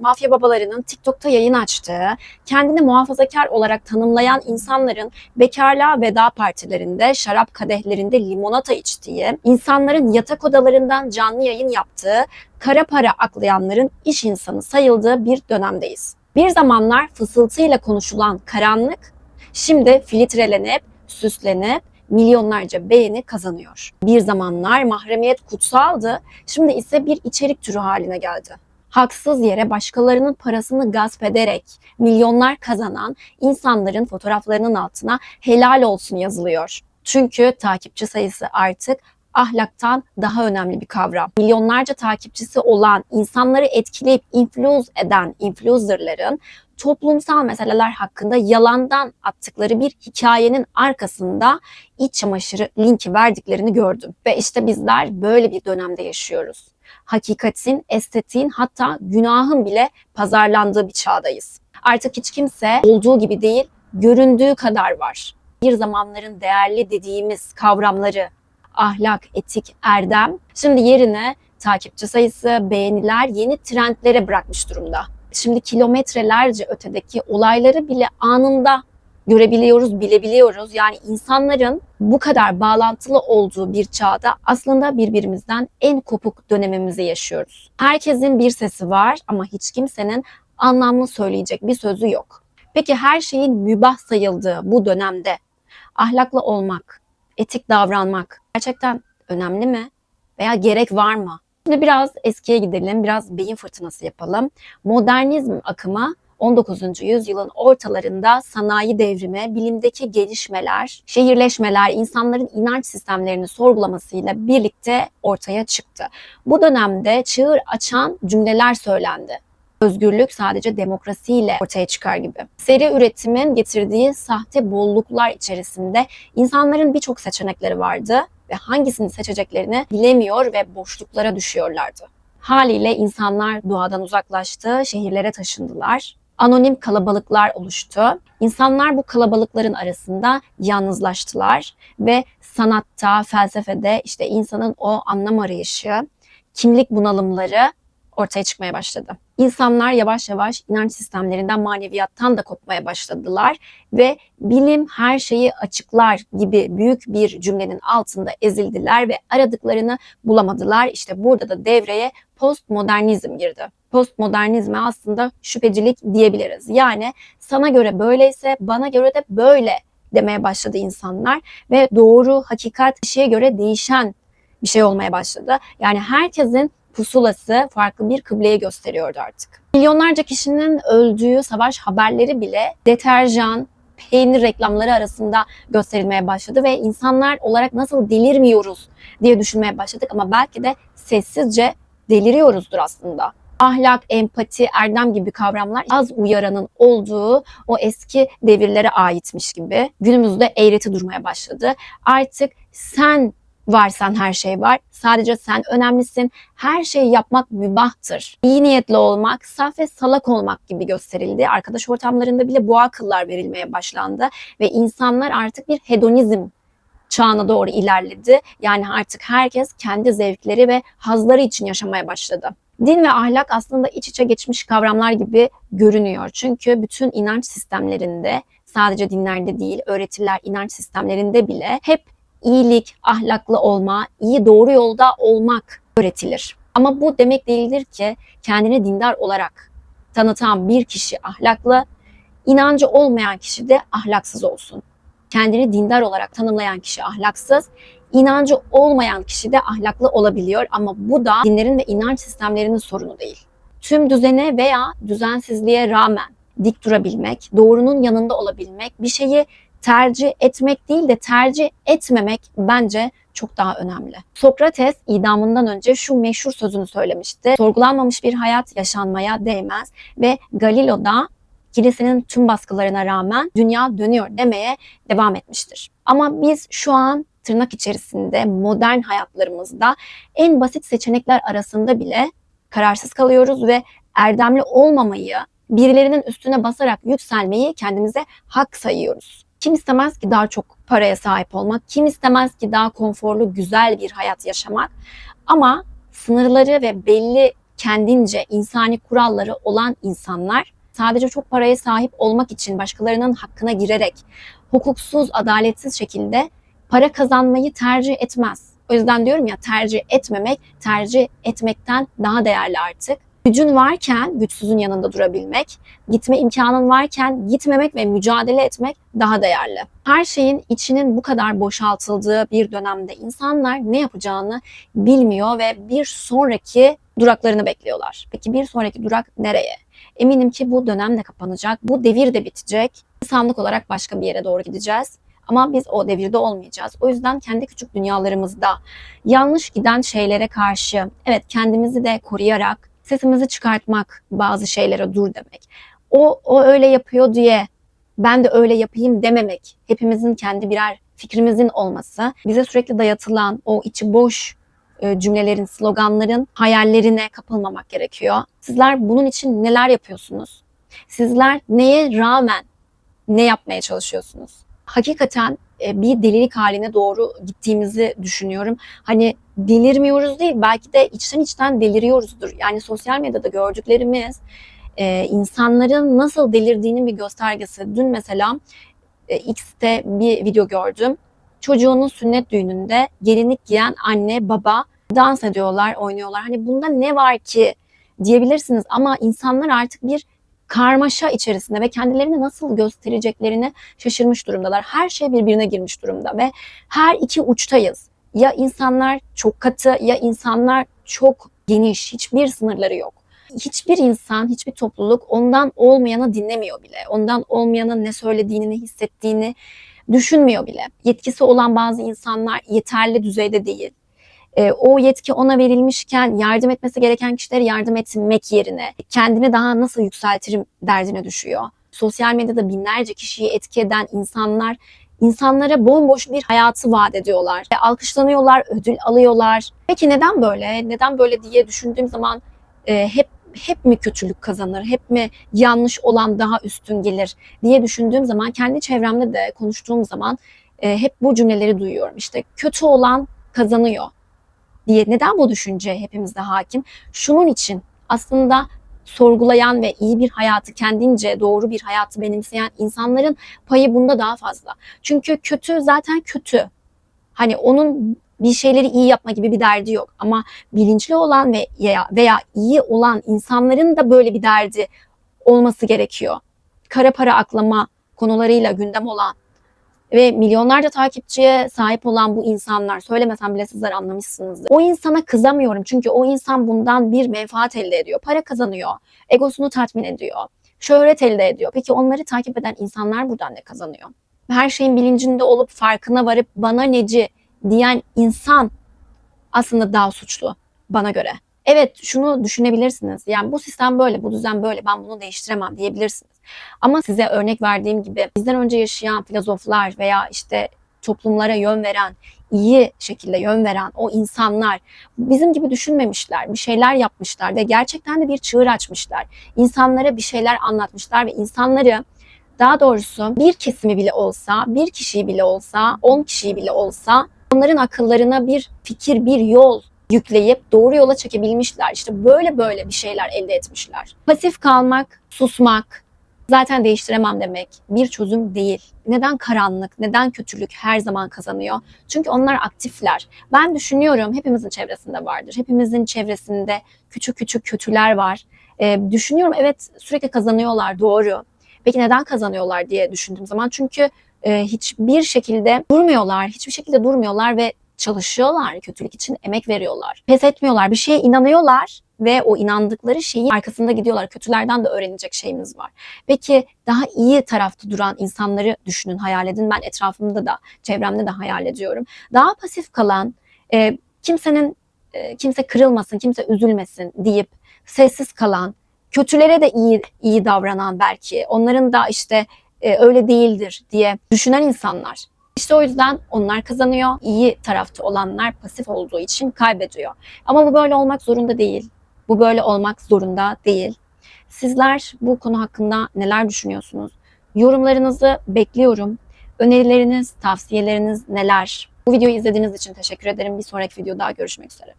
Mafya babalarının TikTok'ta yayın açtığı, kendini muhafazakar olarak tanımlayan insanların bekarlığa veda partilerinde, şarap kadehlerinde limonata içtiği, insanların yatak odalarından canlı yayın yaptığı, kara para aklayanların iş insanı sayıldığı bir dönemdeyiz. Bir zamanlar fısıltıyla konuşulan karanlık, şimdi filtrelenip, süslenip, milyonlarca beğeni kazanıyor. Bir zamanlar mahremiyet kutsaldı, şimdi ise bir içerik türü haline geldi. Haksız yere başkalarının parasını gasp ederek milyonlar kazanan insanların fotoğraflarının altına helal olsun yazılıyor. Çünkü takipçi sayısı artık ahlaktan daha önemli bir kavram. Milyonlarca takipçisi olan, insanları etkileyip influence eden influencerların toplumsal meseleler hakkında yalandan attıkları bir hikayenin arkasında iç çamaşırı linki verdiklerini gördüm. Ve işte bizler böyle bir dönemde yaşıyoruz. Hakikatin, estetiğin, hatta günahın bile pazarlandığı bir çağdayız. Artık hiç kimse olduğu gibi değil, göründüğü kadar var. Bir zamanların değerli dediğimiz kavramları, ahlak, etik, erdem, şimdi yerine takipçi sayısı, beğeniler, yeni trendlere bırakmış durumda. Şimdi kilometrelerce ötedeki olayları bile anında görebiliyoruz, bilebiliyoruz. Yani insanların bu kadar bağlantılı olduğu bir çağda aslında birbirimizden en kopuk dönemimizi yaşıyoruz. Herkesin bir sesi var ama hiç kimsenin anlamlı söyleyecek bir sözü yok. Peki her şeyin mübah sayıldığı bu dönemde ahlaklı olmak, etik davranmak gerçekten önemli mi? Veya gerek var mı? Şimdi biraz eskiye gidelim, biraz beyin fırtınası yapalım. Modernizm akımı 19. yüzyılın ortalarında sanayi devrimi, bilimdeki gelişmeler, şehirleşmeler, insanların inanç sistemlerini sorgulamasıyla birlikte ortaya çıktı. Bu dönemde çığır açan cümleler söylendi. Özgürlük sadece demokrasiyle ortaya çıkar gibi. Seri üretimin getirdiği sahte bolluklar içerisinde insanların birçok seçenekleri vardı ve hangisini seçeceklerini bilemiyor ve boşluklara düşüyorlardı. Haliyle insanlar doğadan uzaklaştı, şehirlere taşındılar. Anonim kalabalıklar oluştu. İnsanlar bu kalabalıkların arasında yalnızlaştılar ve sanatta, felsefede işte insanın o anlam arayışı, kimlik bunalımları ortaya çıkmaya başladı. İnsanlar yavaş yavaş inanç sistemlerinden, maneviyattan da kopmaya başladılar ve bilim her şeyi açıklar gibi büyük bir cümlenin altında ezildiler ve aradıklarını bulamadılar. İşte burada da devreye postmodernizm girdi. Postmodernizme aslında şüphecilik diyebiliriz. Yani sana göre böyleyse bana göre de böyle demeye başladı insanlar ve doğru, hakikat kişiye göre değişen bir şey olmaya başladı. Yani herkesin pusulası farklı bir kıbleye gösteriyordu artık. Milyonlarca kişinin öldüğü savaş haberleri bile deterjan, peynir reklamları arasında gösterilmeye başladı ve insanlar olarak nasıl delirmiyoruz diye düşünmeye başladık ama belki de sessizce deliriyoruzdur aslında. Ahlak, empati, erdem gibi kavramlar az uyaranın olduğu o eski devirlere aitmiş gibi günümüzde eğreti durmaya başladı. Artık sen varsan her şey var. Sadece sen önemlisin. Her şeyi yapmak mübahtır. İyi niyetli olmak, saf ve salak olmak gibi gösterildi. Arkadaş ortamlarında bile bu akıllar verilmeye başlandı ve insanlar artık bir hedonizm çağına doğru ilerledi. Yani artık herkes kendi zevkleri ve hazları için yaşamaya başladı. Din ve ahlak aslında iç içe geçmiş kavramlar gibi görünüyor. Çünkü bütün inanç sistemlerinde, sadece dinlerde değil, öğretiler, inanç sistemlerinde bile hep iyilik, ahlaklı olma, iyi doğru yolda olmak öğretilir. Ama bu demek değildir ki kendini dindar olarak tanıtan bir kişi ahlaklı, inancı olmayan kişi de ahlaksız olsun. Kendini dindar olarak tanımlayan kişi ahlaksız, inancı olmayan kişi de ahlaklı olabiliyor ama bu da dinlerin ve inanç sistemlerinin sorunu değil. Tüm düzene veya düzensizliğe rağmen dik durabilmek, doğrunun yanında olabilmek, bir şeyi tercih etmek değil de tercih etmemek bence çok daha önemli. Sokrates idamından önce şu meşhur sözünü söylemişti. Sorgulanmamış bir hayat yaşanmaya değmez ve Galileo da kilisenin tüm baskılarına rağmen dünya dönüyor demeye devam etmiştir. Ama biz şu an tırnak içerisinde modern hayatlarımızda en basit seçenekler arasında bile kararsız kalıyoruz ve erdemli olmamayı, birilerinin üstüne basarak yükselmeyi kendimize hak sayıyoruz. Kim istemez ki daha çok paraya sahip olmak, kim istemez ki daha konforlu, güzel bir hayat yaşamak ama sınırları ve belli kendince insani kuralları olan insanlar sadece çok paraya sahip olmak için başkalarının hakkına girerek hukuksuz, adaletsiz şekilde para kazanmayı tercih etmez. O yüzden diyorum ya, tercih etmemek, tercih etmekten daha değerli artık. Gücün varken güçsüzün yanında durabilmek, gitme imkanın varken gitmemek ve mücadele etmek daha değerli. Her şeyin içinin bu kadar boşaltıldığı bir dönemde insanlar ne yapacağını bilmiyor ve bir sonraki duraklarını bekliyorlar. Peki bir sonraki durak nereye? Eminim ki bu dönem de kapanacak, bu devir de bitecek. İnsanlık olarak başka bir yere doğru gideceğiz. Ama biz o devirde olmayacağız. O yüzden kendi küçük dünyalarımızda yanlış giden şeylere karşı, evet, kendimizi de koruyarak sesimizi çıkartmak, bazı şeylere dur demek. O öyle yapıyor diye ben de öyle yapayım dememek. Hepimizin kendi birer fikrimizin olması, bize sürekli dayatılan o içi boş cümlelerin, sloganların hayallerine kapılmamak gerekiyor. Sizler bunun için neler yapıyorsunuz? Sizler neye rağmen ne yapmaya çalışıyorsunuz? Hakikaten bir delilik haline doğru gittiğimizi düşünüyorum. Hani delirmiyoruz değil, belki de içten içten deliriyoruzdur. Yani sosyal medyada gördüklerimiz insanların nasıl delirdiğinin bir göstergesi. Dün mesela X'te bir video gördüm. Çocuğunun sünnet düğününde gelinlik giyen anne baba dans ediyorlar, oynuyorlar. Hani bunda ne var ki diyebilirsiniz ama insanlar artık bir karmaşa içerisinde ve kendilerini nasıl göstereceklerini şaşırmış durumdalar. Her şey birbirine girmiş durumda ve her iki uçtayız. Ya insanlar çok katı ya insanlar çok geniş, hiçbir sınırları yok. Hiçbir insan, hiçbir topluluk ondan olmayanı dinlemiyor bile. Ondan olmayanın ne söylediğini, ne hissettiğini düşünmüyor bile. Yetkisi olan bazı insanlar yeterli düzeyde değil. O yetki ona verilmişken yardım etmesi gereken kişilere yardım etmek yerine kendini daha nasıl yükseltirim derdine düşüyor. Sosyal medyada binlerce kişiyi etki eden insanlar insanlara bomboş bir hayatı vaat ediyorlar. Alkışlanıyorlar, ödül alıyorlar. Peki neden böyle? Neden böyle diye düşündüğüm zaman hep mi kötülük kazanır? Hep mi yanlış olan daha üstün gelir diye düşündüğüm zaman kendi çevremde de konuştuğum zaman hep bu cümleleri duyuyorum. İşte kötü olan kazanıyor diye. Neden bu düşünce hepimizde hakim? Şunun için aslında sorgulayan ve iyi bir hayatı, kendince doğru bir hayatı benimseyen insanların payı bunda daha fazla. Çünkü kötü zaten kötü. Hani onun bir şeyleri iyi yapma gibi bir derdi yok. Ama bilinçli olan veya iyi olan insanların da böyle bir derdi olması gerekiyor. Kara para aklama konularıyla gündem olan ve milyonlarca takipçiye sahip olan bu insanlar, söylemesem bile sizler anlamışsınızdır. O insana kızamıyorum çünkü o insan bundan bir menfaat elde ediyor. Para kazanıyor, egosunu tatmin ediyor, şöhret elde ediyor. Peki onları takip eden insanlar buradan ne kazanıyor? Her şeyin bilincinde olup farkına varıp bana neci diyen insan aslında daha suçlu bana göre. Evet, şunu düşünebilirsiniz. Yani bu sistem böyle, bu düzen böyle, ben bunu değiştiremem diyebilirsiniz. Ama size örnek verdiğim gibi bizden önce yaşayan filozoflar veya işte toplumlara yön veren, iyi şekilde yön veren o insanlar bizim gibi düşünmemişler, bir şeyler yapmışlar ve gerçekten de bir çığır açmışlar. İnsanlara bir şeyler anlatmışlar ve insanları, daha doğrusu bir kesimi bile olsa, bir kişiyi bile olsa, 10 kişiyi bile olsa onların akıllarına bir fikir, bir yol yükleyip doğru yola çekebilmişler. İşte böyle bir şeyler elde etmişler. Pasif kalmak, susmak, zaten değiştiremem demek bir çözüm değil. Neden karanlık, neden kötülük her zaman kazanıyor? Çünkü onlar aktifler. Ben düşünüyorum, hepimizin çevresinde vardır. Hepimizin çevresinde küçük küçük kötüler var. Düşünüyorum, evet, sürekli kazanıyorlar, doğru. Peki neden kazanıyorlar diye düşündüğüm zaman, çünkü hiçbir şekilde durmuyorlar ve çalışıyorlar, kötülük için emek veriyorlar. Pes etmiyorlar, bir şeye inanıyorlar ve o inandıkları şeyin arkasında gidiyorlar. Kötülerden de öğrenecek şeyimiz var. Peki daha iyi tarafta duran insanları düşünün, hayal edin. Ben etrafımda da, çevremde de hayal ediyorum. Daha pasif kalan, kimse kırılmasın, kimse üzülmesin deyip sessiz kalan, kötülere de iyi davranan, belki onların da işte öyle değildir diye düşünen insanlar. İşte o yüzden onlar kazanıyor. İyi tarafta olanlar pasif olduğu için kaybediyor. Ama bu böyle olmak zorunda değil. Bu böyle olmak zorunda değil. Sizler bu konu hakkında neler düşünüyorsunuz? Yorumlarınızı bekliyorum. Önerileriniz, tavsiyeleriniz neler? Bu videoyu izlediğiniz için teşekkür ederim. Bir sonraki videoda görüşmek üzere.